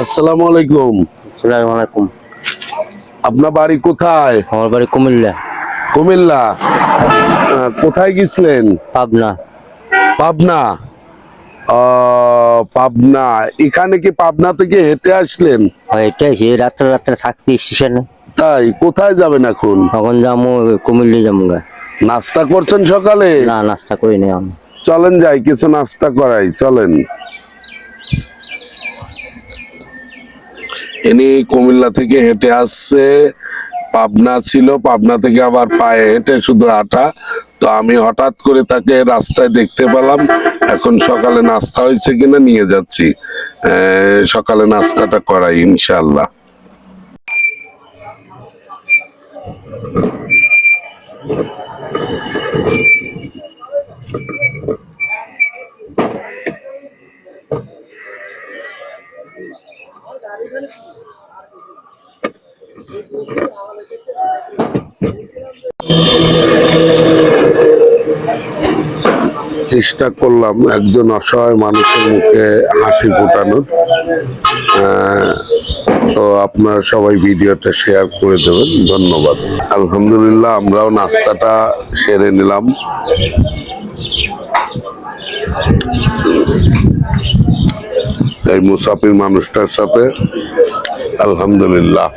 আসসালামু আলাইকুম। আসসালামু আলাইকুম। আপনার বাড়ি কোথায়? আমার বাড়ি কুমিল্লা। কুমিল্লা। কোথায় গেছিলেন? পাবনা। পাবনা। পাবনা। এখানে কি পাবনা থেকে হেঁটে আসলেন? এটাই সে রাত্রে রাত্রে থাকছি স্টেশনে। তাই কোথায় যাবেন এখন? তখন যাবো কুমিল্লা যাবো। নাস্তা করছেন সকালে? না, নাস্তা করিনি আমি। চলেন যাই, কিছু নাস্তা করাই, চলেন। ইনি কুমিল্লা থেকে হেঁটে আসছে, পাবনা ছিল, পাবনা থেকে আবার পায়ে হেঁটে শুধু হাঁটা। তো আমি হঠাৎ করে তাকে রাস্তায় দেখতে পেলাম। এখন সকালে নাস্তা হয়েছে কিনা নিয়ে যাচ্ছি, সকালে নাস্তাটা করাই ইনশাল্লাহ। চেষ্টা করলাম একজন অসহায় মানুষের মুখে হাসি ফোটানোর। তো আপনারা সবাই ভিডিওটা শেয়ার করে দেবেন, ধন্যবাদ। আলহামদুলিল্লাহ, আমরাও নাস্তাটা সেরে নিলাম। এই মুসাফির মানুষটার সাথে আলহামদুলিল্লাহ।